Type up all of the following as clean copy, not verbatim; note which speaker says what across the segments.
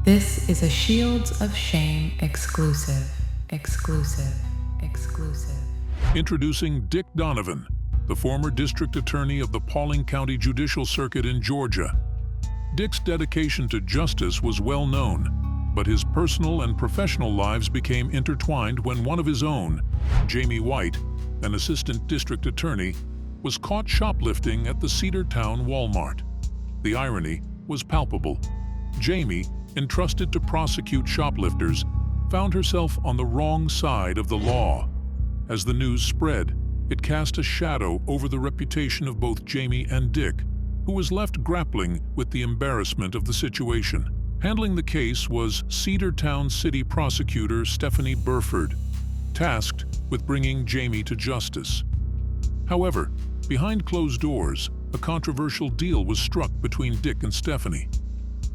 Speaker 1: This is a Shields of Shame exclusive.
Speaker 2: Introducing Dick Donovan, the former district attorney of the Paulding County Judicial Circuit in Georgia. Dick's dedication to justice was well known, but his personal and professional lives became intertwined when one of his own, Jamie White, an assistant district attorney, was caught shoplifting at the Cedartown Walmart. The irony was palpable. Jamie, entrusted to prosecute shoplifters, found herself on the wrong side of the law. As the news spread, it cast a shadow over the reputation of both Jamie and Dick, who was left grappling with the embarrassment of the situation. Handling the case was Cedartown City Prosecutor Stefanie Burford, tasked with bringing Jamie to justice. However, behind closed doors, a controversial deal was struck between Dick and Stefanie.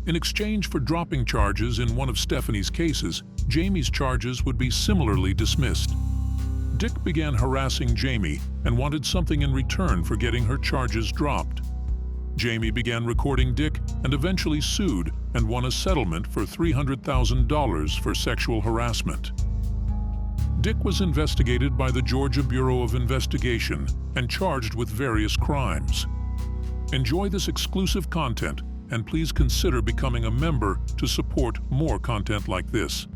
Speaker 2: In exchange for dropping charges in one of Stefanie's cases, Jamie's charges would be similarly dismissed. Dick began harassing Jamie and wanted something in return for getting her charges dropped. Jamie began recording Dick and eventually sued and won a settlement for $300,000 for sexual harassment. Dick was investigated by the Georgia Bureau of Investigation and charged with various crimes. Enjoy this exclusive content, and please consider becoming a member to support more content like this.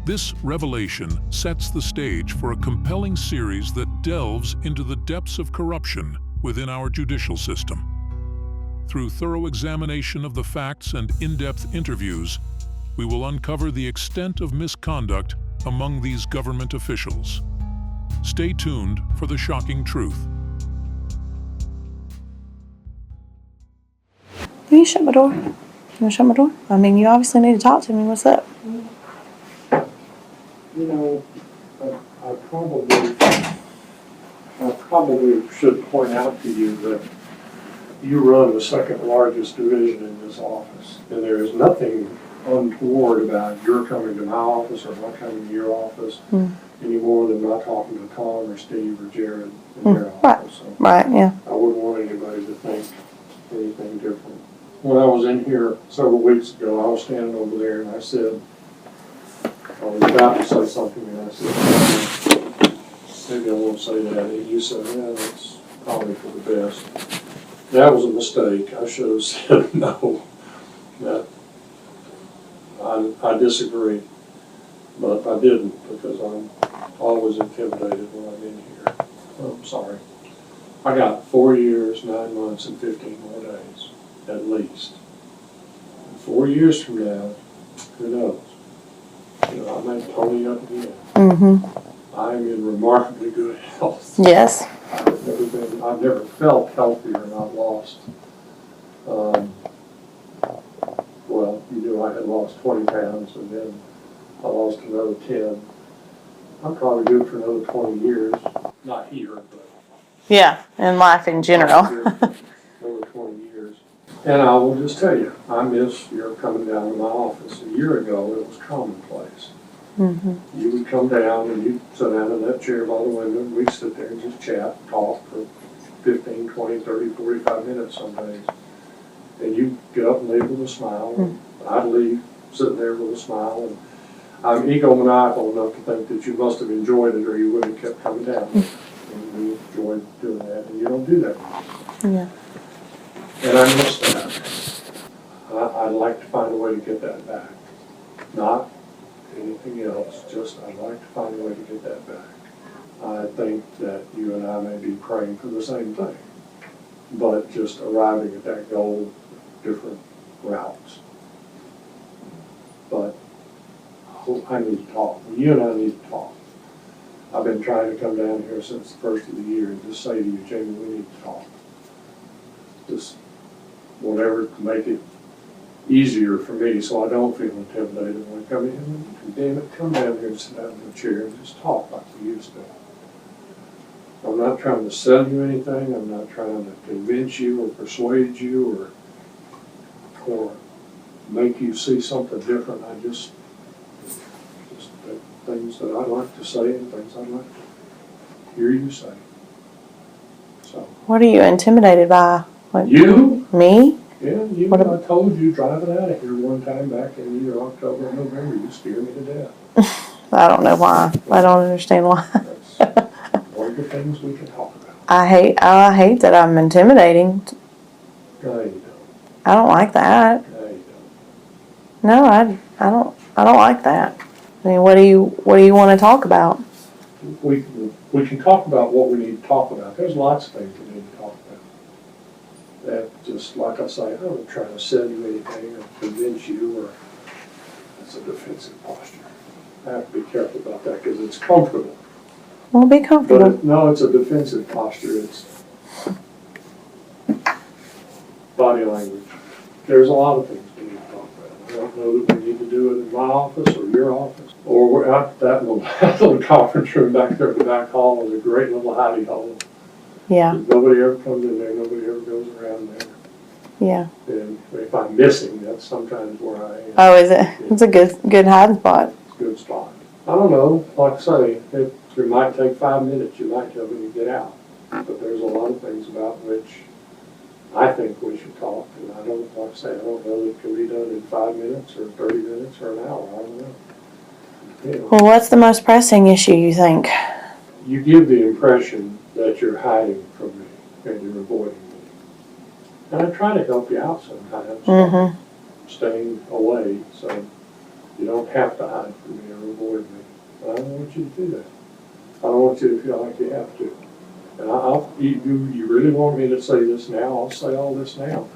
Speaker 2: This revelation sets the stage for a compelling series that delves into the depths of corruption within our judicial system. Through thorough examination of the facts and in-depth interviews, we will uncover the extent of misconduct among these government officials. Stay tuned for the shocking truth.
Speaker 3: Will you shut my door? You want to shut my door? I mean, you obviously need to talk to me. What's up?
Speaker 4: You know, I probably should point out to you that you run the second largest division in this office, and there is nothing untoward about your coming to my office or my coming to your office any more than my talking to Tom or Steve or Jared in their office. So
Speaker 3: Right, yeah.
Speaker 4: I wouldn't want anybody to think anything different. When I was in here several weeks ago, I was standing over there and I said, I was about to say something and I said, maybe I won't say that. And you said, yeah, that's probably for the best. That was a mistake. I should have said no. That I disagree, but I didn't because I'm always intimidated when I'm in here. I'm sorry. I got 4 years, 9 months, and 15 more days, at least. And 4 years from now, who knows? You know, I may pony up again. I'm in remarkably good health.
Speaker 3: Yes.
Speaker 4: I've never felt healthier, and I've lost, well, you knew I had lost 20 pounds, and then I lost another 10. I'm probably good for another 20 years. Not here, but.
Speaker 3: Yeah, and life in general.
Speaker 4: Over 20 years. And I will just tell you, I miss your coming down to my office. A year ago, it was commonplace. You would come down and you'd sit down in that chair by the window and we'd sit there and just chat, talk for 15, 20, 30, 45 minutes some days. And you'd get up and leave with a smile. And I'd leave sitting there with a smile. And I'm egomaniacal enough to think that you must have enjoyed it or you wouldn't have kept coming down. And we enjoyed doing that, and you don't do that anymore.
Speaker 3: Yeah.
Speaker 4: And I miss that. I'd like to find a way to get that back. Not anything else, just I'd like to find a way to get that back. I think that you and I may be praying for the same thing, but just arriving at that goal, different routes. But I need to talk. You and I need to talk. I've been trying to come down here since the first of the year and just say to you, Jamie, we need to talk. Just whatever to make it easier for me so I don't feel intimidated when I come in. And damn it, come down here and sit down in the chair and just talk like we used to. I'm not trying to sell you anything. I'm not trying to convince you or persuade you or make you see something different. I just things that I'd like to say and things I'd like to hear you say. So.
Speaker 3: What are you intimidated by? What,
Speaker 4: you?
Speaker 3: Me?
Speaker 4: Yeah, I told you driving out of here one time back in either October or November, you scared me to death.
Speaker 3: I don't know why. I don't understand why.
Speaker 4: That's one of the things we can talk about.
Speaker 3: I hate that I'm intimidating.
Speaker 4: No, you don't.
Speaker 3: I don't like that.
Speaker 4: No, you don't.
Speaker 3: No, I don't like that. I mean, what do you want to talk about?
Speaker 4: We can talk about what we need to talk about. There's lots of things we need to talk about. That just, like I say, I'm not trying to sell you anything or convince you, or it's a defensive posture. I have to be careful about that because it's comfortable.
Speaker 3: Well, be comfortable.
Speaker 4: But no, it's a defensive posture. It's body language. There's a lot of things we need to talk about. I don't know that we need to do it in my office or your office. Or we're out that little conference room back there in the back hall is a great little hidey hole.
Speaker 3: Yeah.
Speaker 4: Nobody ever comes in there, nobody ever goes around there.
Speaker 3: Yeah.
Speaker 4: And if I'm missing, that's sometimes where I am.
Speaker 3: Oh, is it? It's a good hiding spot.
Speaker 4: It's a good spot. I don't know, like I say, it might take 5 minutes, you might tell me to get out. But there's a lot of things about which I think we should talk. And I don't, like I say, I don't know that it can be done in 5 minutes or 30 minutes or an hour, I don't know. You know,
Speaker 3: Well, what's the most pressing issue you think?
Speaker 4: you give the impression that you're hiding from me and you're avoiding me. And I try to help you out sometimes,
Speaker 3: Mm-hmm.
Speaker 4: staying away so you don't have to hide from me or avoid me. But I don't want you to do that. I don't want you to feel like you have to. And you really want me to say this now, I'll say all this now.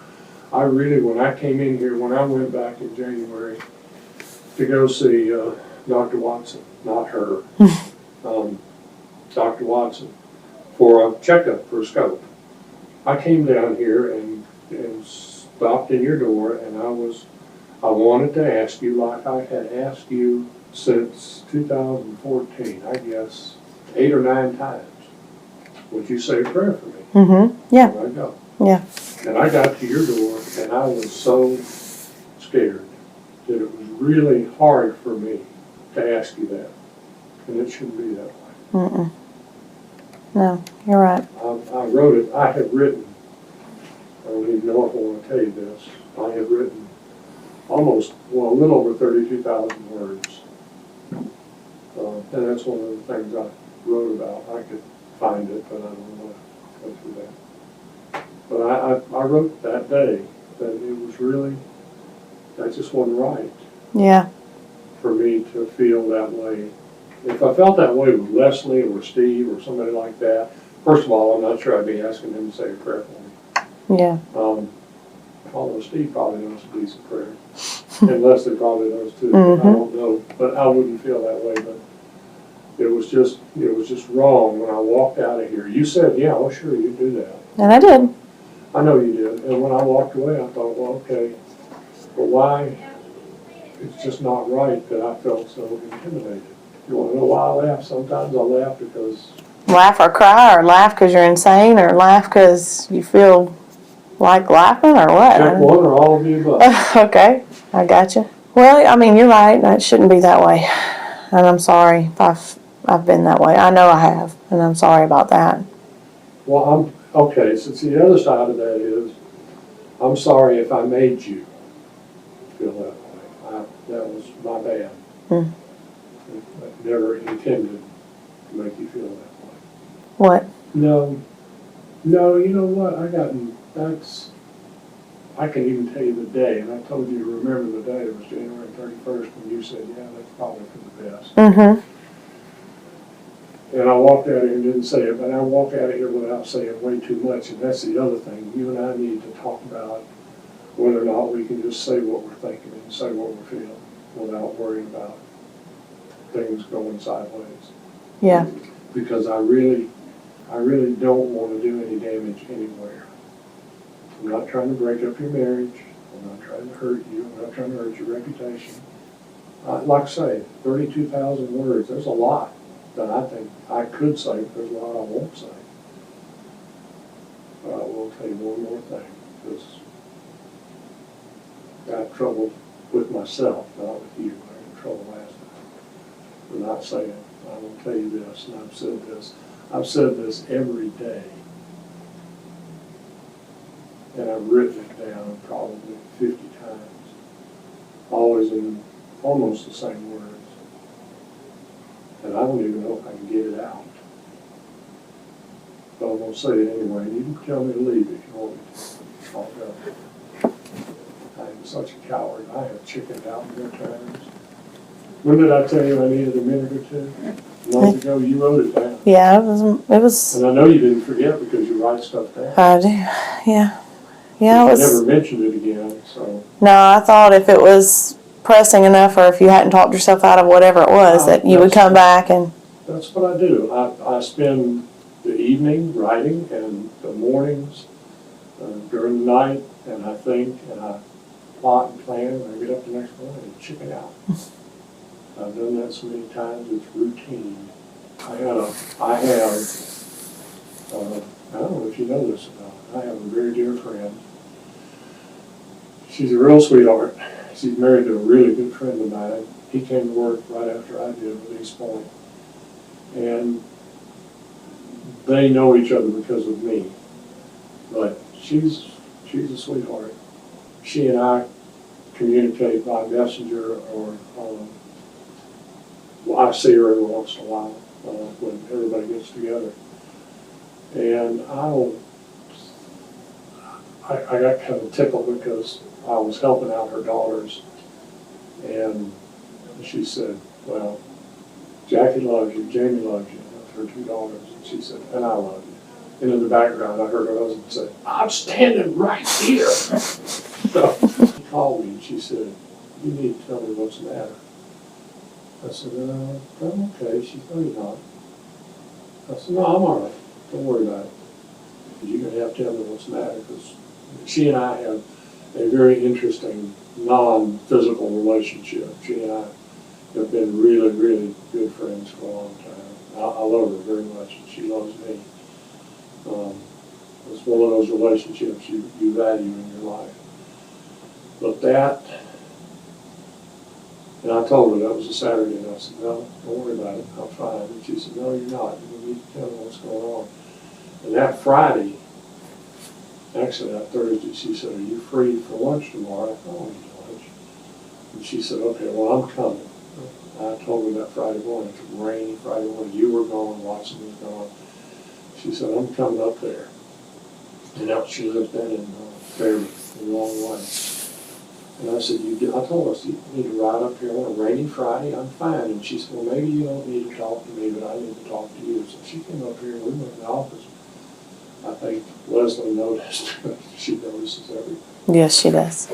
Speaker 4: I really, when I came in here, when I went back in January to go see Dr. Watson, not her, Dr. Watson, for a checkup for a scope. I came down here and stopped in your door, and I wanted to ask you, like I had asked you since 2014, I guess, 8 or 9 times. Would you say a prayer for me?
Speaker 3: Mm-hmm. Yeah.
Speaker 4: There I go.
Speaker 3: Yeah.
Speaker 4: And I got to your door, and I was so scared that it was really hard for me to ask you that. And it shouldn't be that way.
Speaker 3: Mm-mm. No, you're right.
Speaker 4: I wrote it, I have written, I don't even know if I want to tell you this, I have written a little over 32,000 words. And that's one of the things I wrote about. I could find it, but I don't want to go through that. But I wrote that day that it was really, that just wasn't right
Speaker 3: Yeah.
Speaker 4: for me to feel that way. If I felt that way with Leslie or Steve or somebody like that, first of all, I'm not sure I'd be asking them to say a prayer for me.
Speaker 3: Yeah.
Speaker 4: Although Steve probably knows a decent prayer. And Leslie probably knows too.
Speaker 3: Mm-hmm.
Speaker 4: I don't know, but I wouldn't feel that way. But it was just wrong when I walked out of here. You said, yeah, well, sure, you do that.
Speaker 3: And I did.
Speaker 4: I know you did. And when I walked away, I thought, well, okay, but why? It's just not right that I felt so intimidated. You want to know why I laugh? Sometimes I laugh because
Speaker 3: Laugh or cry, or laugh because you're insane, or laugh because you feel like laughing, or what?
Speaker 4: check one or all of the above.
Speaker 3: Okay, I gotcha. Well, I mean, you're right. It shouldn't be that way, and I'm sorry if I've been that way. I know I have, and I'm sorry about that.
Speaker 4: Well, okay, since the other side of that is, I'm sorry if I made you feel that way. That was my bad.
Speaker 3: Hmm.
Speaker 4: I never intended to make you feel that way.
Speaker 3: What?
Speaker 4: No, you know what, I can even tell you the day, and I told you to remember the day. It was January 31st when you said, yeah, that's probably for the best.
Speaker 3: Mm-hmm.
Speaker 4: And I walked out of here and didn't say it, but I walked out of here without saying way too much, and that's the other thing. You and I need to talk about whether or not we can just say what we're thinking and say what we're feeling without worrying about things going sideways.
Speaker 3: Yeah.
Speaker 4: Because I really don't want to do any damage anywhere. I'm not trying to break up your marriage. I'm not trying to hurt you. I'm not trying to hurt your reputation. Like I say, 32,000 words, there's a lot that I think I could say, but there's a lot I won't say. But I will tell you one more thing, because I had trouble with myself, not with you. I had trouble last time for not saying, I will tell you this, and I've said this every day. and I've written it down probably 50 times, always in almost the same words. And I don't even know if I can get it out. But I'm going to say it anyway. You can tell me to leave if you want me to. I'll go. I'm such a coward. I have chickened out more times. When did I tell you I needed a minute or two? A month ago, you wrote it down.
Speaker 3: Yeah, it was,
Speaker 4: And I know you didn't forget because you write stuff down.
Speaker 3: I do, yeah. Yeah, it
Speaker 4: You
Speaker 3: was.
Speaker 4: never mentioned it again, so.
Speaker 3: No, I thought if it was pressing enough, or if you hadn't talked yourself out of whatever it was, that you would come back and.
Speaker 4: That's what I do. I spend the evening writing and the mornings during the night, and I think and I plot and plan, and I get up the next morning and chicken out. I've done that so many times, it's routine. I have, I don't know if you know this or not, I have a very dear friend. She's a real sweetheart. She's married to a really good friend of mine. He came to work right after I did at East Point. And they know each other because of me. But she's a sweetheart. She and I communicate by messenger or I see her every once in a while when everybody gets together. And I got kind of tickled because I was helping out her daughters, and she said, well, Jackie loves you, Jamie loves you, that's her two daughters, and she said, and I love you. And in the background, I heard her husband say, I'm standing right here. So she called me and she said, you need to tell me what's the matter. I said, I'm okay. She said, no, you're not. I said, no, I'm all right. Don't worry about it. You're going to have to tell me what's the matter, because she and I have a very interesting non-physical relationship. She and I have been really, really good friends for a long time. I love her very much, and she loves me. It's one of those relationships you value in your life. But that, and I told her that was a Saturday, and I said, no, don't worry about it, I'm fine. And she said, no, you're not. You need to tell me what's going on. And that Friday, actually that Thursday, she said, are you free for lunch tomorrow? I thought, I'll eat lunch. And she said, okay, well, I'm coming. I told her that Friday morning, it was rainy Friday morning, you were gone, Watson was gone. She said, I'm coming up there. And out she lives down in Fairview, in Long Way. And I said, I told her, you need to ride up here on a rainy Friday, I'm fine. And she said, well, maybe you don't need to talk to me, but I need to talk to you. So she came up here and we went in the office. I think Leslie noticed. She notices everything.
Speaker 3: Yes, she does.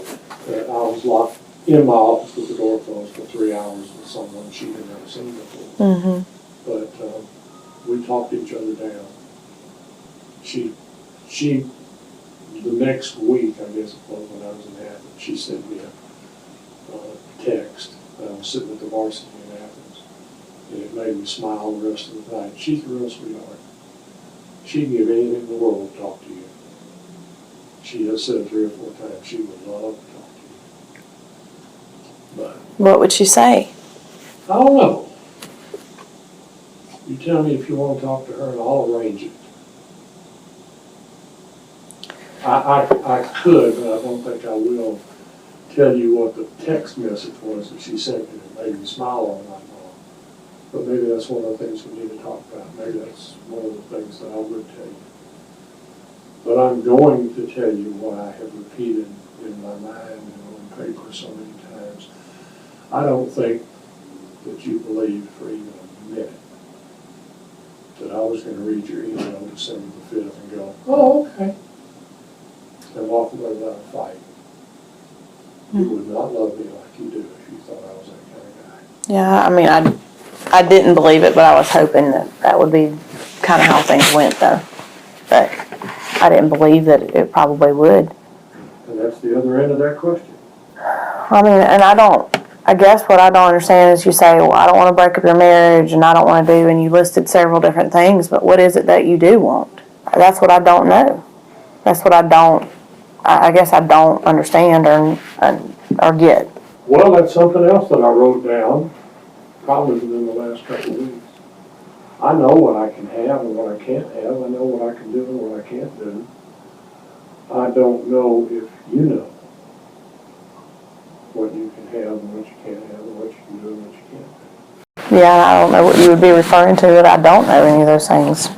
Speaker 4: That I was locked in my office with the door closed for 3 hours with someone she had never seen before.
Speaker 3: Mm-hmm.
Speaker 4: But we talked each other down. She, the next week, I guess it was when I was in Athens, she sent me a text. I was sitting at the varsity in Athens, and it made me smile the rest of the night. She's a real sweetheart. She'd give anything in the world to talk to you. She has said 3 or 4 times she would love to talk to you. But
Speaker 3: What would she say?
Speaker 4: I don't know. You tell me if you want to talk to her and I'll arrange it. I could, but I don't think I will tell you what the text message was that she sent me that made me smile all night long. But maybe that's one of the things we need to talk about. Maybe that's one of the things that I would tell you. But I'm going to tell you what I have repeated in my mind and on paper so many times. I don't think that you believed for even a minute that I was going to read your email December the 5th and go, oh, okay, and walk away without a fight. You would not love me like you do if you thought I was that kind of guy.
Speaker 3: Yeah, I mean, I didn't believe it, but I was hoping that would be kind of how things went, though. But I didn't believe that it probably would.
Speaker 4: And that's the other end of that question.
Speaker 3: I mean, and I guess what I don't understand is you say, well, I don't want to break up your marriage and I don't want to do, and you listed several different things, but what is it that you do want? That's what I don't know. That's what I guess I don't understand or get.
Speaker 4: Well, that's something else that I wrote down, probably within the last couple of weeks. I know what I can have and what I can't have. I know what I can do and what I can't do. I don't know if you know what you can have and what you can't have, and what you can do and what you can't do.
Speaker 3: Yeah, I don't know what you would be referring to, but I don't know any of those things.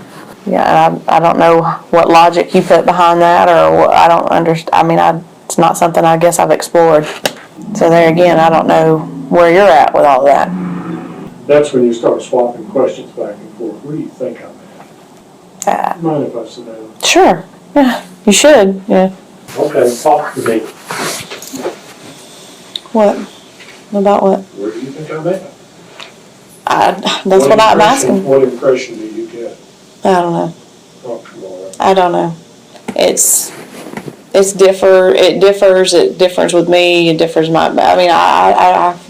Speaker 3: Yeah, and I don't know what logic you put behind that, or what, I don't understand. I mean, it's not something I guess I've explored. So there again, I don't know where you're at with all that.
Speaker 4: That's when you start swapping questions back and forth. What do you think I'm at? Mind if I sit down?
Speaker 3: Sure. Yeah, you should. Yeah.
Speaker 4: Okay, talk to me.
Speaker 3: What? About what?
Speaker 4: Where do you think I'm at?
Speaker 3: That's what I'm asking.
Speaker 4: What impression do you get?
Speaker 3: I don't know.
Speaker 4: Oh, come on.
Speaker 3: I don't know. It differs with me, it differs I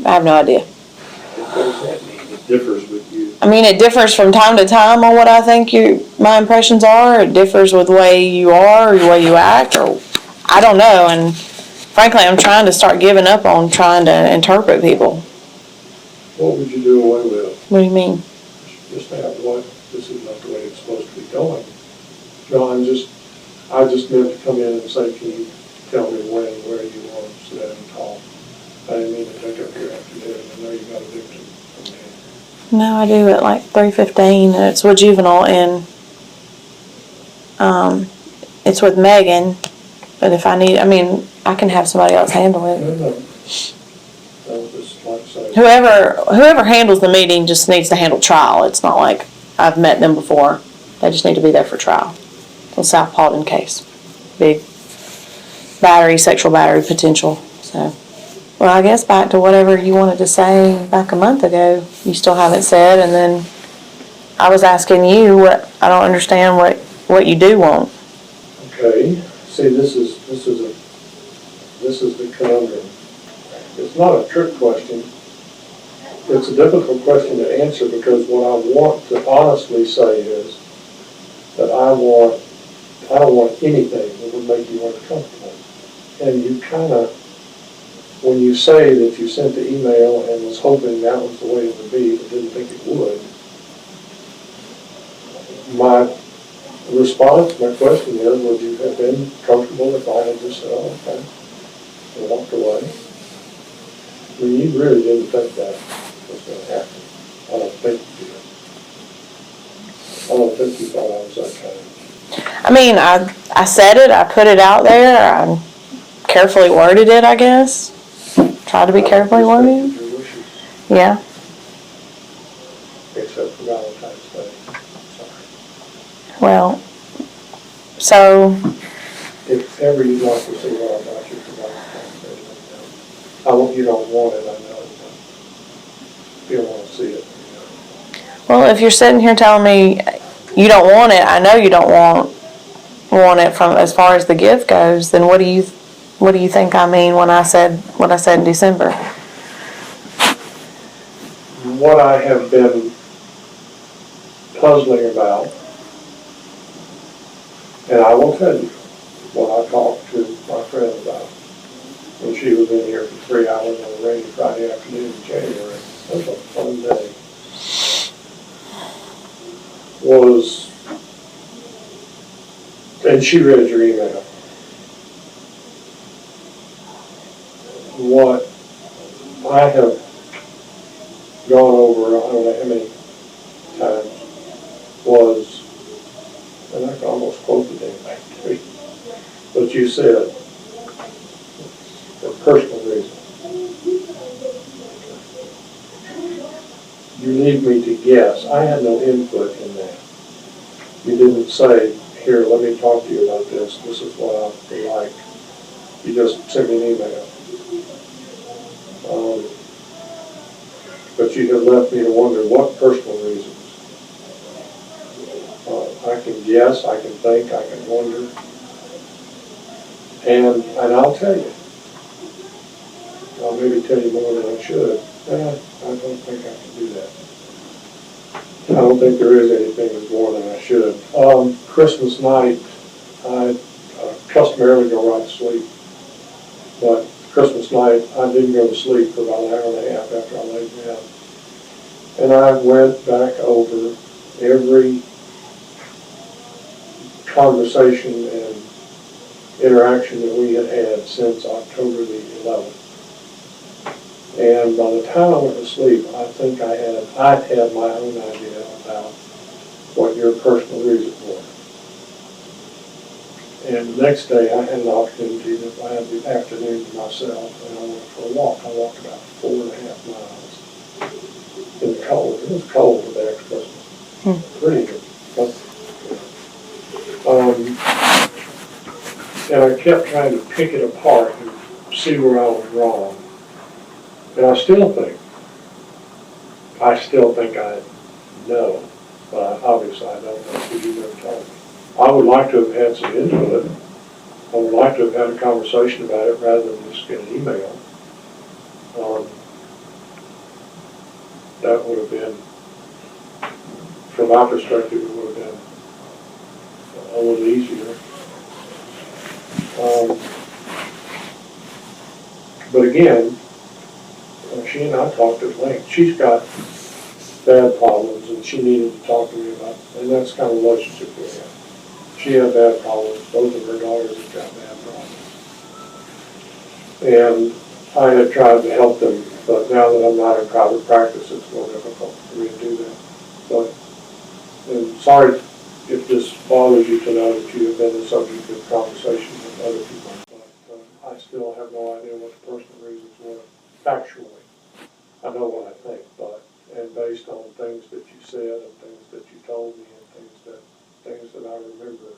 Speaker 3: have no idea.
Speaker 4: What does that mean? It differs with you.
Speaker 3: I mean, it differs from time to time on what I think my impressions are. It differs with the way you are or the way you act, or I don't know. And frankly, I'm trying to start giving up on trying to interpret people.
Speaker 4: What would you do away with?
Speaker 3: What do you mean?
Speaker 4: Just have what? This is not the way it's supposed to be going. No, I just meant to come in and say, can you tell me when and where you want to sit down and talk? I didn't mean to take up your afternoon. I know you got a victim from me.
Speaker 3: No, I do at like 3:15. It's with juvenile, and it's with Megan. But if I need, I can have somebody else handle it.
Speaker 4: No. That was just like saying.
Speaker 3: Whoever handles the meeting just needs to handle trial. It's not like I've met them before. They just need to be there for trial. The South Paulding case. Big sexual battery potential. So, well, I guess back to whatever you wanted to say back a month ago, you still haven't said, and then I was asking you what, I don't understand what you do want.
Speaker 4: Okay, see, this is the conundrum. It's not a trick question. It's a difficult question to answer, because what I want to honestly say is that I don't want anything that would make you uncomfortable. And you kind of, when you say that you sent the email and was hoping that was the way it would be, but didn't think it would, my response, my question is, would you have been comfortable if I had just said, oh, okay, and walked away? I mean, you really didn't think that was going to happen. I don't think you did. I don't think you thought I was that kind.
Speaker 3: I said it, I put it out there, I carefully worded it, I guess. Try to be carefully worded.
Speaker 4: Your wishes,
Speaker 3: Yeah.
Speaker 4: except for Valentine's Day. Sorry.
Speaker 3: Well, so,
Speaker 4: If ever you'd like to see what I got you for Valentine's Day, let me know. You don't want it, I know, but if you don't want to see it,
Speaker 3: well, if you're sitting here telling me you don't want it, I know you don't want it from as far as the gift goes, then what do you think I mean when I said what I said in December?
Speaker 4: What I have been puzzling about, and I will tell you what I talked to my friend about when she was in here for 3 hours on a rainy Friday afternoon in January. That was a fun day. Was, and she read your email. What I have gone over, I don't know how many times, was, and I can almost quote the damn thing, but you said, for personal reasons. You need me to guess. I had no input in that. You didn't say, here, let me talk to you about this. This is what I would like. You just sent me an email. But you have left me to wonder what personal reasons. I can guess, I can think, I can wonder. And I'll tell you. I'll maybe tell you more than I should. I don't think I can do that. I don't think there is anything that's more than I should. Christmas night, I customarily go right to sleep. But Christmas night, I didn't go to sleep for about an hour and a half after I laid down. And I went back over every conversation and interaction that we had had since October the 11th. And by the time I went to sleep, I think I'd had my own idea about what your personal reasons were. And the next day, I had an opportunity to have the afternoon to myself, and I went for a walk. I walked about 4.5 miles in the cold. It was cold the day after Christmas. Pretty good. And I kept trying to pick it apart and see where I was wrong. And I still think I know, but obviously I don't know because you never told me. I would like to have had some input. I would like to have had a conversation about it rather than just get an email. That would have been, from my perspective, it would have been a little easier. But again, she and I talked at length. She's got bad problems and she needed to talk to me about, and that's the kind of relationship we have. She had bad problems. Both of her daughters have got bad problems. And I had tried to help them, but now that I'm not in private practice, it's more difficult for me to do that. But I'm sorry if this bothers you to know that you have been the subject of conversation with other people. But I still have no idea what the personal reasons were factually. I know what I think, and based on things that you said and things that you told me and things that I remember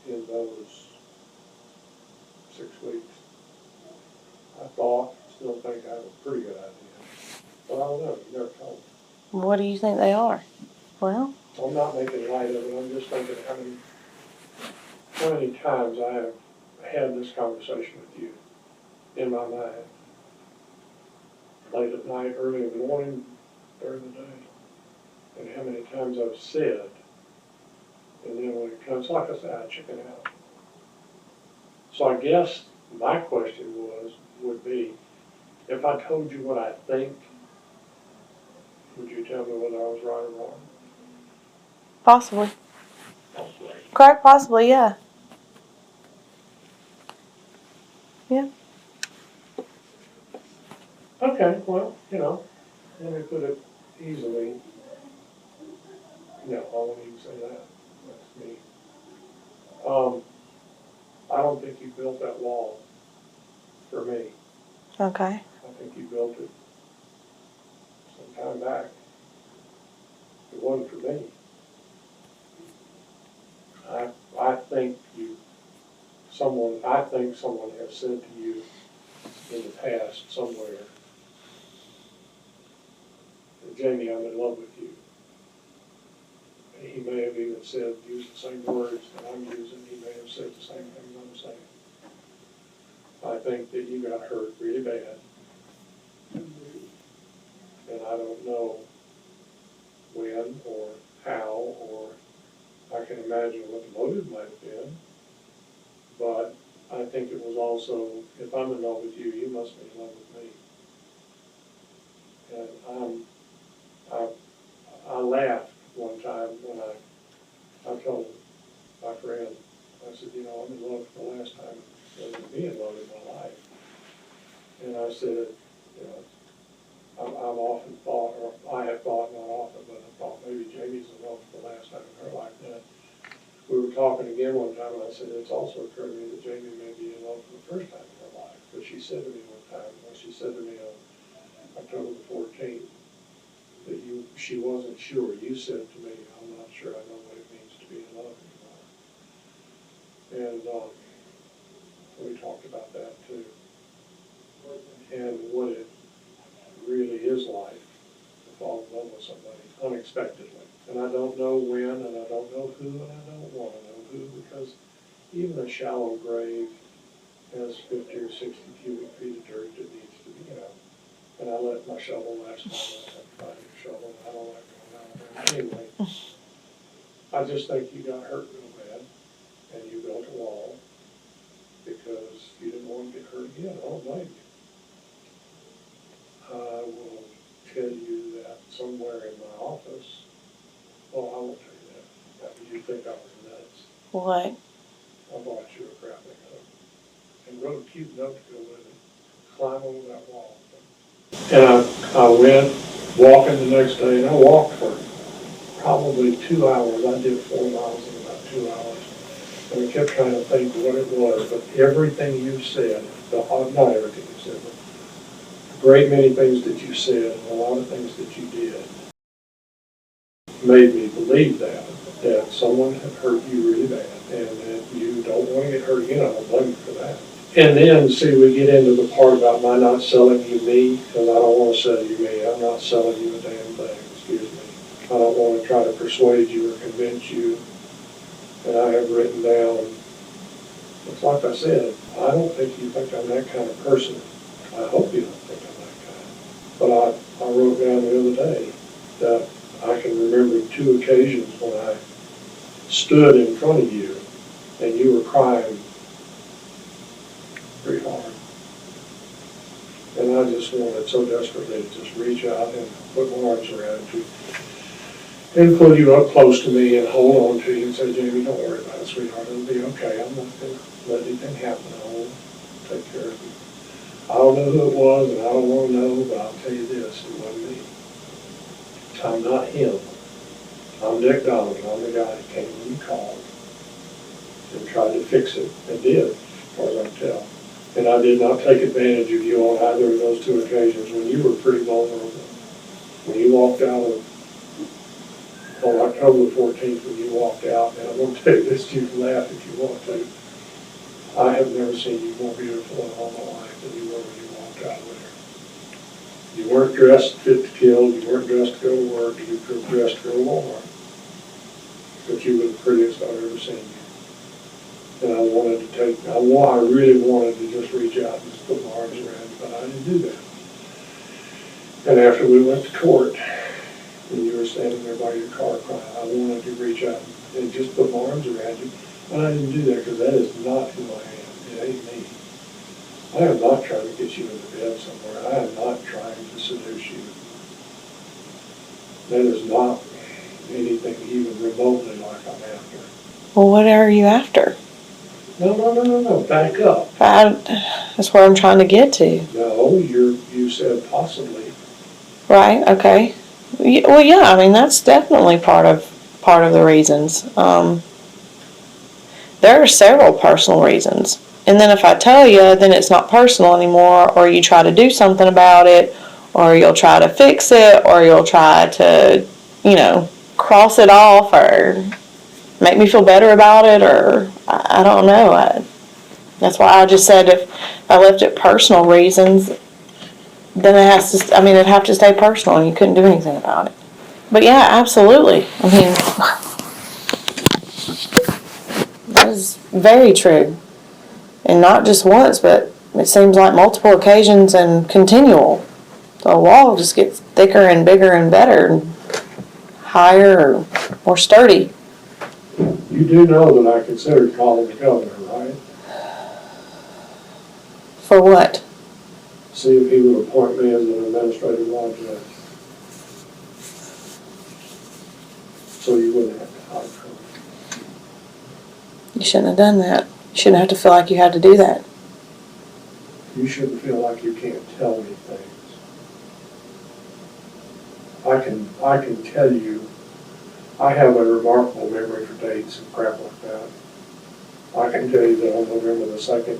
Speaker 4: in those 6 weeks, I still think I have a pretty good idea. But I don't know, you never told me.
Speaker 3: What do you think they are? Well,
Speaker 4: I'm not making light of it, I'm just thinking how many times I have had this conversation with you in my mind. Late at night, early in the morning, during the day. And how many times I've said, and then when it comes, like I said, I chicken out. So I guess my question would be, if I told you what I think, would you tell me whether I was right or wrong?
Speaker 3: possibly.
Speaker 4: Possibly.
Speaker 3: Correct, possibly, yeah. Yeah.
Speaker 4: Okay, well, let me put it easily. No, I won't even say that. That's me. I don't think you built that wall for me.
Speaker 3: Okay.
Speaker 4: I think you built it some time back. It wasn't for me. I think someone has said to you in the past somewhere, Jamie, I'm in love with you. And he may have even used the same words that I'm using. He may have said the same things I'm saying. I think that you got hurt really bad. And I don't know when or how, or I can imagine what the motive might have been. But I think it was also, if I'm in love with you, you must be in love with me. And I laughed one time when I told my friend, I said, I'm in love for the last time I've ever been in love in my life. And I said, I've often thought, or I have thought, not often, but I thought maybe Jamie's in love for the last time in her life. And we were talking again one time, and I said, it's also occurred to me that Jamie may be in love for the first time in her life. But she said to me one time, she said to me on October the 14th, that she wasn't sure. You said to me, I'm not sure I know what it means to be in love anymore. And we talked about that too. And what it really is like to fall in love with somebody unexpectedly. And I don't know when, and I don't know who, and I don't want to know who, because even a shallow grave has 50 or 60 cubic feet of dirt that needs to be, And I let my shovel last time. I had to find a shovel, and I don't like going out there. Anyway, I just think you got hurt real bad, and you built a wall because you didn't want to get hurt again. I don't blame you. I will tell you that somewhere in my office, I won't tell you that, because you think I was nuts.
Speaker 3: What?
Speaker 4: I bought you a wrote a cute note to go with it. Climb over that wall. And I went walking the next day, and I walked for probably 2 hours. I did 4 miles in about 2 hours. And I kept trying to think what it was, but everything you said, not everything you said, but a great many things that you said, and a lot of things that you did, made me believe that someone had hurt you really bad, and that you don't want to get hurt again. I don't blame you for that. And then, see, we get into the part about my not selling you me, because I don't want to sell you me. I'm not selling you a damn thing, excuse me. I don't want to try to persuade you or convince you. And I have written down, it's like I said, I don't think you think I'm that kind of person. I hope you don't think I'm that kind. But I wrote down the other day that I can remember 2 occasions when I stood in front of you and you were crying pretty hard. And I just wanted so desperately to just reach out and put my arms around you and pull you up close to me and hold on to you and say, Jamie, don't worry about it, sweetheart. It'll be okay. I'm not going to let anything happen. I will take care of you. I don't know who it was, and I don't want to know, but I'll tell you this, it wasn't me. I'm not him. I'm Dick Donovan. I'm the guy that came when you called and tried to fix it, and did, as far as I can tell. And I did not take advantage of you on either of those 2 occasions when you were pretty vulnerable. When you walked out on October 14th, when you walked out, and I'm going to tell you this, you can laugh if you want to. I have never seen you more beautiful in all my life than you were when you walked out there. You weren't dressed fit to kill, you weren't dressed to go to work, you were dressed to go to Walmart. But you were the prettiest I've ever seen you. And I really wanted to just reach out and just put my arms around you, but I didn't do that. And after we went to court, and you were standing there by your car crying, I wanted to reach out and just put my arms around you, but I didn't do that because that is not who I am. It ain't me. I am not trying to get you into bed somewhere. I am not trying to seduce you. That is not anything even remotely like I'm after.
Speaker 3: Well, what are you after?
Speaker 4: No. Back up.
Speaker 3: That's where I'm trying to get to.
Speaker 4: No, you said possibly.
Speaker 3: Right, okay. Well, yeah, I mean, that's definitely part of the reasons. There are several personal reasons. And then if I tell you, then it's not personal anymore, or you try to do something about it, or you'll try to fix it, or you'll try to, cross it off, or make me feel better about it, or I don't know. That's why I just said if I left it personal reasons, then it'd have to stay personal, and you couldn't do anything about it. But yeah, absolutely. I mean, that is very true. And not just once, but it seems like multiple occasions and continual. The wall just gets thicker and bigger and better and higher or more sturdy.
Speaker 4: You do know that I considered calling the governor, right?
Speaker 3: For what?
Speaker 4: See if he would appoint me as an administrative law judge. So you wouldn't have to hire him.
Speaker 3: You shouldn't have done that. You shouldn't have to feel like you had to do that.
Speaker 4: You shouldn't feel like you can't tell me things. I can tell you, I have a remarkable memory for dates and crap like that. I can tell you that on November the 2nd,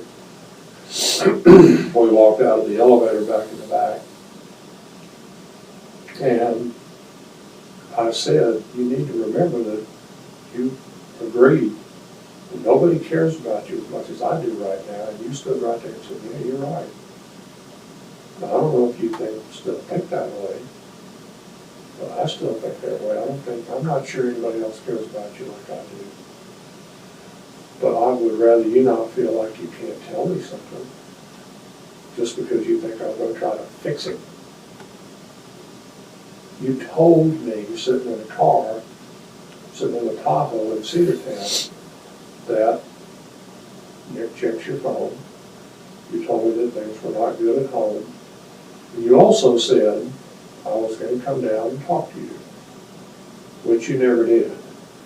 Speaker 4: we walked out of the elevator back in the back, and I said, you need to remember that you agreed that nobody cares about you as much as I do right now, and you stood right there and said, yeah, you're right. Now, I don't know if you still think that way, but I still think that way. I'm not sure anybody else cares about you like I do. But I would rather you not feel like you can't tell me something just because you think I'm going to try to fix it. You told me, sitting in a car, sitting in a Tahoe in Cedartown, that Nick checks your phone. You told me that things were not good at home. And you also said I was going to come down and talk to you, which you never did.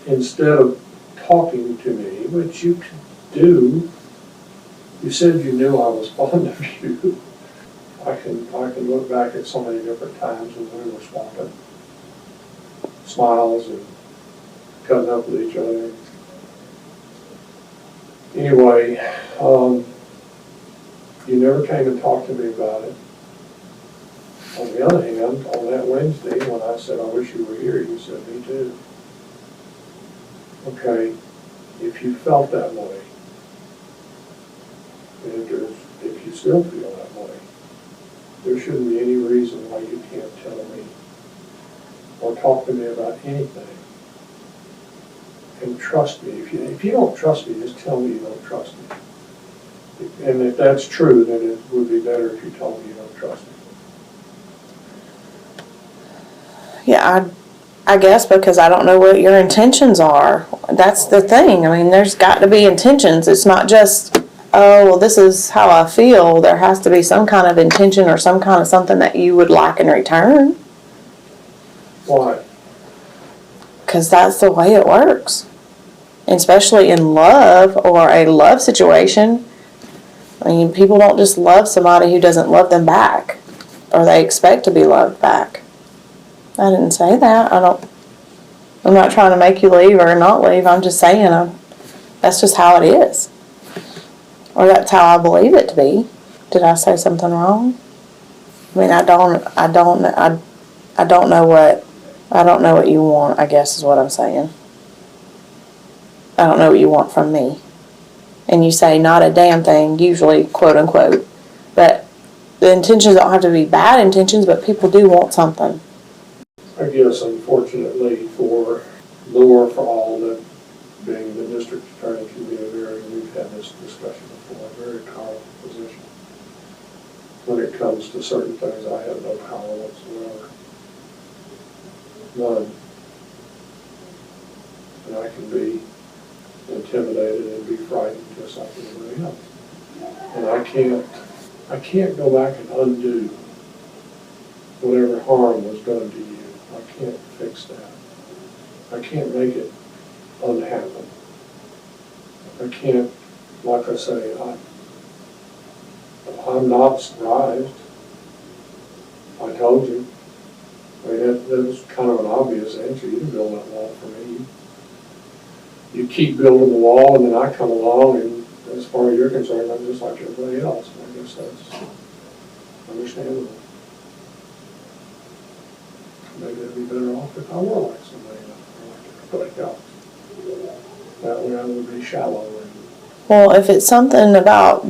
Speaker 4: Instead of talking to me, which you do, You said you knew I was fond of you. I can look back at so many different times when we were swapping smiles and cutting up with each other. Anyway, you never came and talked to me about it. On the other hand, on that Wednesday, when I said, I wish you were here, you said, me too. Okay, if you felt that way, and if you still feel that way, there shouldn't be any reason why you can't tell me or talk to me about anything. And trust me. If you don't trust me, just tell me you don't trust me. And if that's true, then it would be better if you told me you don't trust me.
Speaker 3: Yeah, I guess because I don't know what your intentions are. That's the thing. I mean, there's got to be intentions. It's not just, oh, well, this is how I feel. There has to be some kind of intention or some kind of something that you would like in return.
Speaker 4: Why?
Speaker 3: Because that's the way it works. Especially in love or a love situation. I mean, people don't just love somebody who doesn't love them back. Or they expect to be loved back. I didn't say that. I'm not trying to make you leave or not leave. I'm just saying that's just how it is. Or that's how I believe it to be. Did I say something wrong? I mean, I don't know what you want, I guess is what I'm saying. I don't know what you want from me. And you say not a damn thing, usually, quote unquote. But the intentions don't have to be bad intentions, but people do want something.
Speaker 4: I guess, unfortunately, for Laura, for all that being the district attorney can be we've had this discussion before, a very powerful position. When it comes to certain things, I have no power whatsoever. None. And I can be intimidated and be frightened just like anybody else. And I can't go back and undo whatever harm was done to you. I can't fix that. I can't make it unhappen. I can't, like I say, I'm not surprised. I told you. I mean, that was kind of an obvious answer. You didn't build that wall for me. You keep building the wall, and then I come along, and as far as you're concerned, I'm just like everybody else. And I guess that's understandable. Maybe I'd be better off if I were like somebody else, or like everybody else. That way I would be shallow.
Speaker 3: Well, if it's something about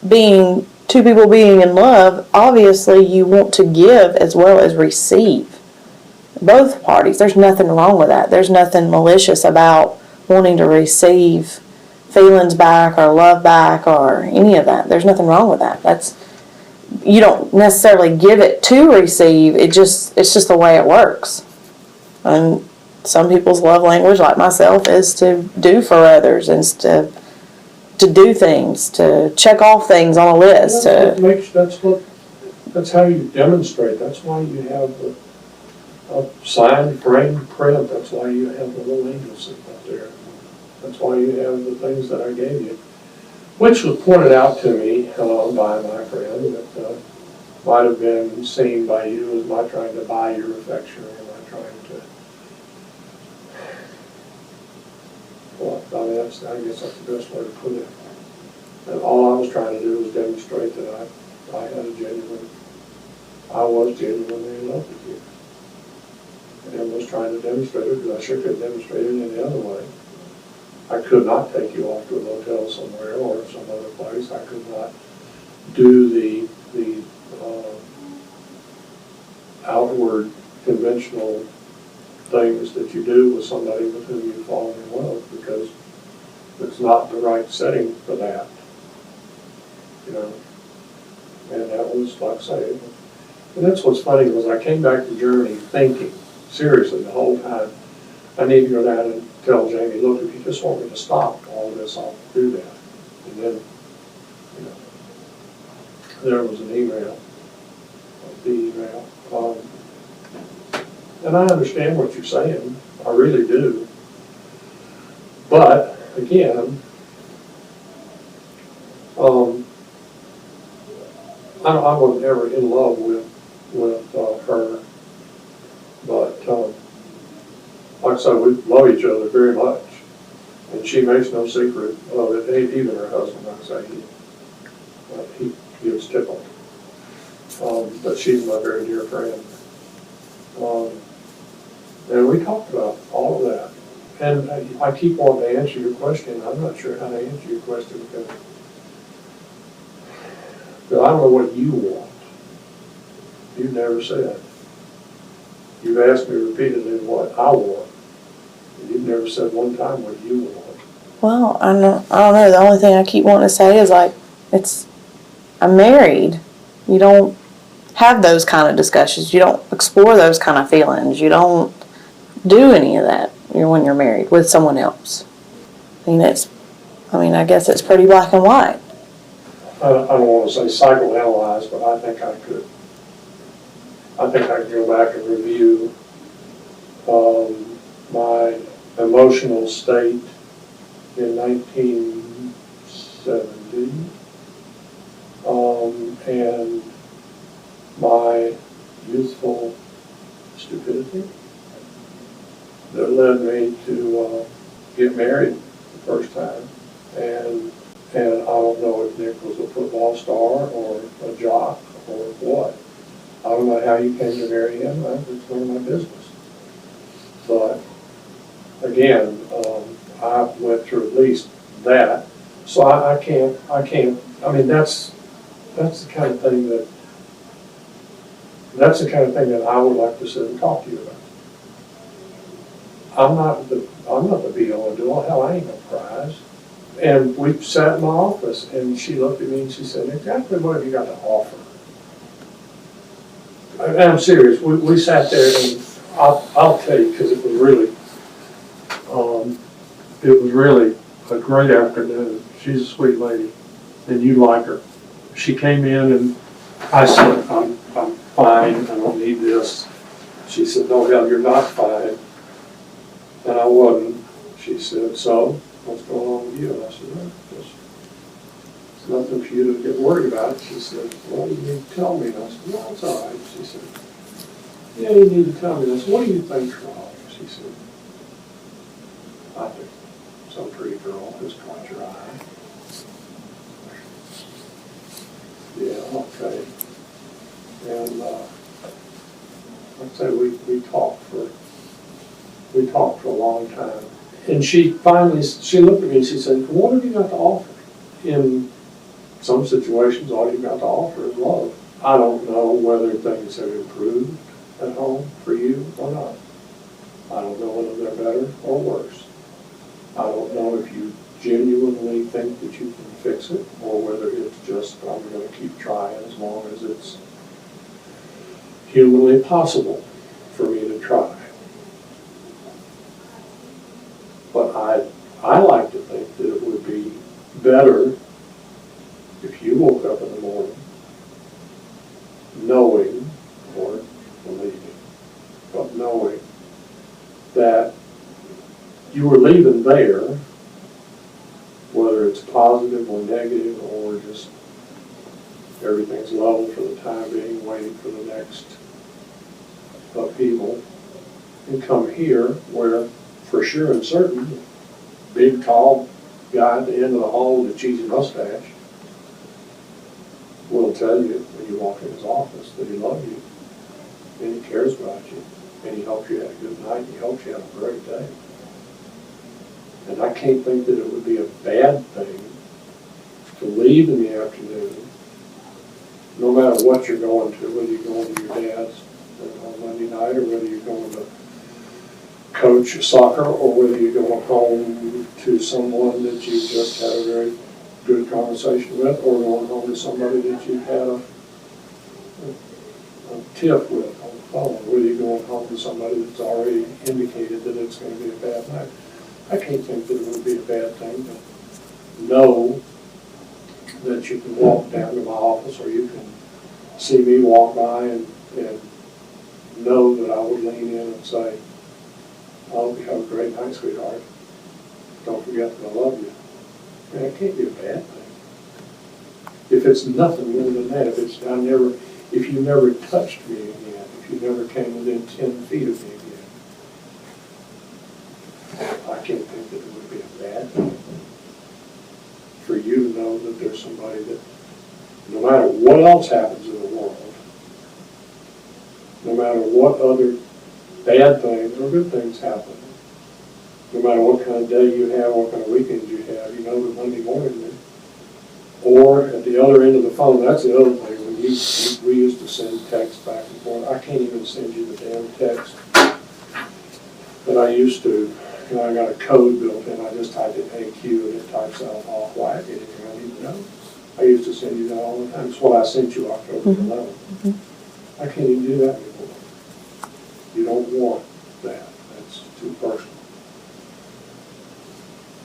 Speaker 3: being two people being in love, obviously you want to give as well as receive. Both parties. There's nothing wrong with that. There's nothing malicious about wanting to receive feelings back or love back or any of that. There's nothing wrong with that. You don't necessarily give it to receive. It's just the way it works. And some people's love language, like myself, is to do for others and to do things, to check off things on a list.
Speaker 4: That's how you demonstrate. That's why you have a signed framed print. That's why you have the little angel sitting up there. That's why you have the things that I gave you, which was pointed out to me by my friend that might have been seen by you as my trying to buy your affection, or my trying to. Well, I guess that's the best way to put it. And all I was trying to do was demonstrate that I was genuinely in love with you. And was trying to demonstrate it, because I sure couldn't demonstrate it any other way. I could not take you off to a motel somewhere or some other place. I could not do the outward conventional things that you do with somebody with whom you fall in love, because it's not the right setting for that. You know, and that was, like I say, and that's what's funny was I came back to Germany thinking, seriously, the whole time, I need to go down and tell Jamie, look, if you just want me to stop all this, I'll do that. And then, you know, there was an email, the email. And I understand what you're saying, I really do. But, again, I was never in love with her, but like I said, we love each other very much, and she makes no secret of it. Even her husband, like I say, he gets tickled. But she's my very dear friend. And we talked about all of that. And I keep wanting to answer your question. I'm not sure how to answer your question because I don't know what you want. You've never said. You've asked me repeatedly what I want. And you've never said one time what you want.
Speaker 3: Well, I don't know. The only thing I keep wanting to say is like, I'm married. You don't have those kind of discussions. You don't explore those kind of feelings. You don't do any of that when you're married with someone else. I guess it's pretty black and white.
Speaker 4: I don't want to say psychoanalyze, but I think I could. I think I could go back and review my emotional state in 1970 and my youthful stupidity that led me to get married the first time. And I don't know if Nick was a football star or a jock or what. I don't know how you came to marry him. It's none of my business. But again, I went through at least that. So I can't, that's the kind of thing that I would like to sit and talk to you about. I'm not the be all and do all. Hell, I ain't no prize. And we sat in my office, and she looked at me and she said, "Exactly what have you got to offer?" And I'm serious. We sat there, and I'll tell you because it was really a great afternoon. She's a sweet lady, and you like her. She came in, and I said, "I'm fine. I don't need this." She said, "No, hell, you're not fine." And I wasn't. She said, "So, what's going on with you?" And I said, "Well, it's nothing for you to get worried about." She said, "Well, you need to tell me." And I said, "No, it's all right." She said, "Yeah, you need to tell me." And I said, "What do you think's wrong?" She said, "I think some pretty girl has caught your eye." Yeah, okay. And like I said, we talked for a long time. And she looked at me and she said, "What have you got to offer?" In some situations, all you've got to offer is love. I don't know whether things have improved at home for you or not. I don't know whether they're better or worse. I don't know if you genuinely think that you can fix it or whether it's just, I'm going to keep trying as long as it's humanly possible for me to try. But I like to think that it would be better if you woke up in the morning knowing, or believing, but knowing that you were leaving there, whether it's positive or negative or just everything's level for the time being, waiting for the next upheaval, and come here where for sure and certain, big, tall guy at the end of the hall with a cheesy mustache will tell you when you walk in his office that he loves you, and he cares about you, and he hopes you had a good night, and he hopes you have a great day. And I can't think that it would be a bad thing to leave in the afternoon, no matter what you're going to, whether you're going to your dad's on Monday night or whether you're going to coach soccer or whether you're going home to someone that you just had a very good conversation with or going home to somebody that you had a tiff with on the phone, whether you're going home to somebody that's already indicated that it's going to be a bad night. I can't think that it would be a bad thing to know that you can walk down to my office or you can see me walk by and know that I would lean in and say, "I hope you have a great night, sweetheart. Don't forget that I love you." I mean, it can't be a bad thing. If it's nothing more than that, if you never touched me again, if you never came within 10 feet of me again, I can't think that it would be a bad thing for you to know that there's somebody that, no matter what else happens in the world, no matter what other bad things or good things happen, no matter what kind of day you have, what kind of weekend you have, you know that Monday morning, or at the other end of the phone, that's the other thing. When we used to send text back and forth. I can't even send you the damn text that I used to. You know, I got a code built in. I just typed in AQ and it types out off whack anything I need to know. I used to send you that all the time. That's what I sent you October 11th. I can't even do that anymore. You don't want that. That's too personal.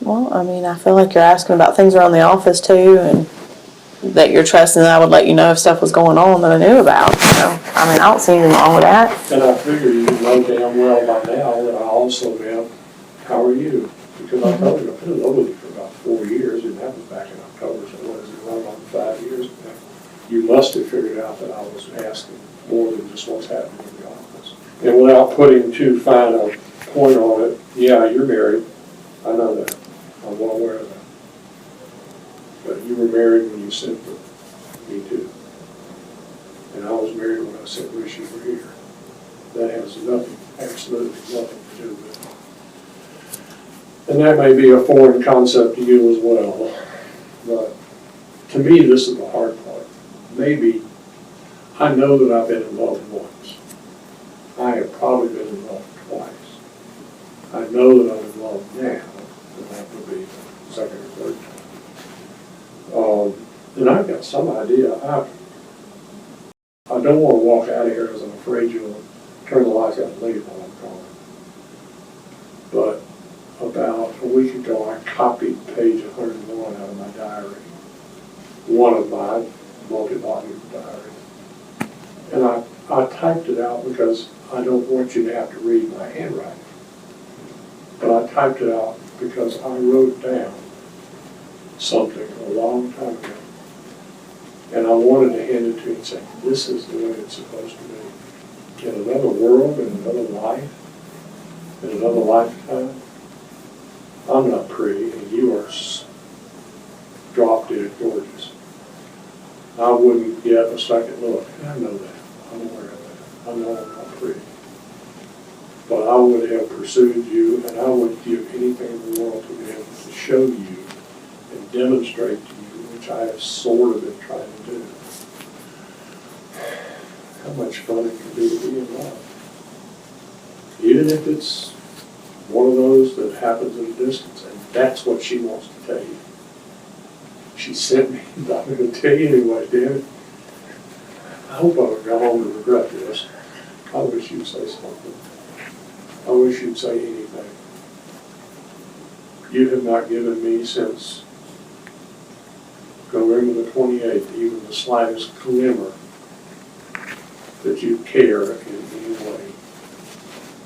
Speaker 3: Well, I mean, I feel like you're asking about things around the office too, and that you're trusting that I would let you know if stuff was going on that I knew about. So, I mean, I don't see anything wrong with that.
Speaker 4: And I figure you know damn well by now that I also am, how are you? Because I told you, I've been with you for about 4 years, and that was back in October, so what is it, around 5 years now. You must have figured out that I was asking more than just what's happening in the office. And without putting too fine a point on it, yeah, you're married. I know that. I'm well aware of that. But you were married when you sent them. Me too. And I was married when I said, wish you were here. That has nothing, absolutely nothing to do with it. And that may be a foreign concept to you as well. But to me, this is the hard part. Maybe, I know that I've been in love once. I have probably been in love twice. I know that I'm in love now. And that would be the second or third time. And I've got some idea. I don't want to walk out of here because I'm afraid you'll turn the lights out and leave while I'm gone. But about a week ago, I copied page 101 out of my diary, one of my multi-volume diary. And I typed it out because I don't want you to have to read my handwriting. But I typed it out because I wrote down something a long time ago. And I wanted to hand it to you and say, this is the way it's supposed to be. In another world, in another life, in another lifetime, I'm not pretty and you are drop dead gorgeous. I wouldn't get a second look. And I know that. I'm aware of that. I know I'm not pretty. But I would have pursued you, and I would give anything in the world to be able to show you and demonstrate to you, which I have sort of been trying to do, how much fun it can be to be in love. Even if it's one of those that happens at a distance, and that's what she wants to tell you. She sent me, I'm going to tell you anyway, damn it. I hope I don't go home and regret this. I wish you'd say something. I wish you'd say anything. You have not given me since November the 28th even the slightest glimmer that you care in any way.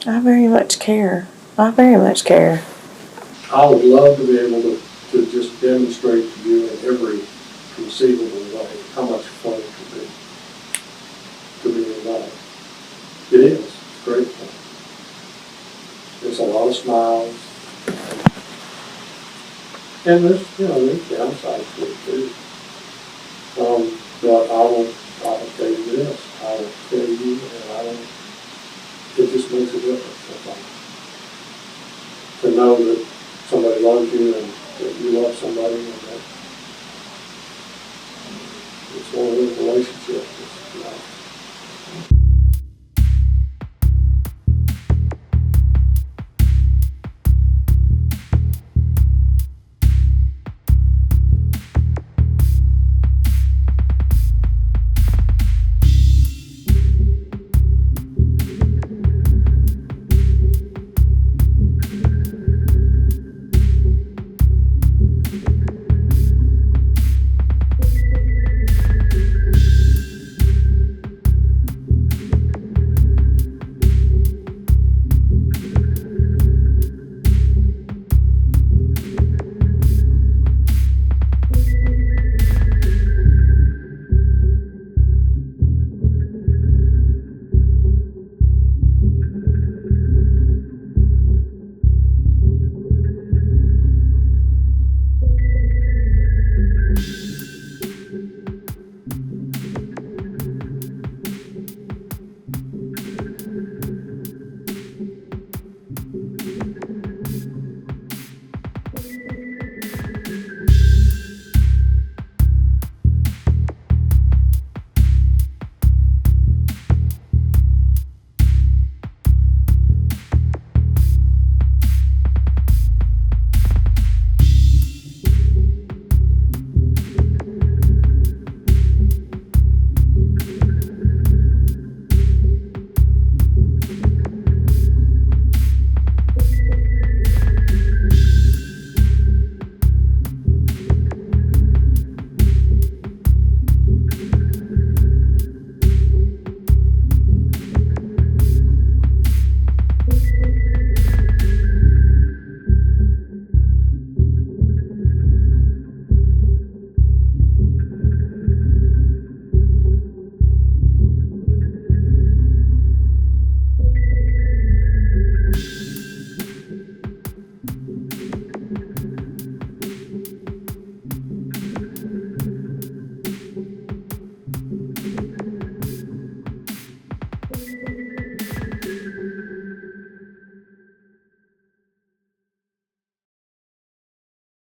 Speaker 3: I very much care. I very much care.
Speaker 4: I would love to be able to just demonstrate to you in every conceivable way how much fun it can be to be in love. It is. It's great fun. There's a lot of smiles. And there's downsides to it too. But I will tell you this. I will tell you, and it just makes a difference, I think. To know that somebody loves you and that you love somebody and that it's one of those relationships.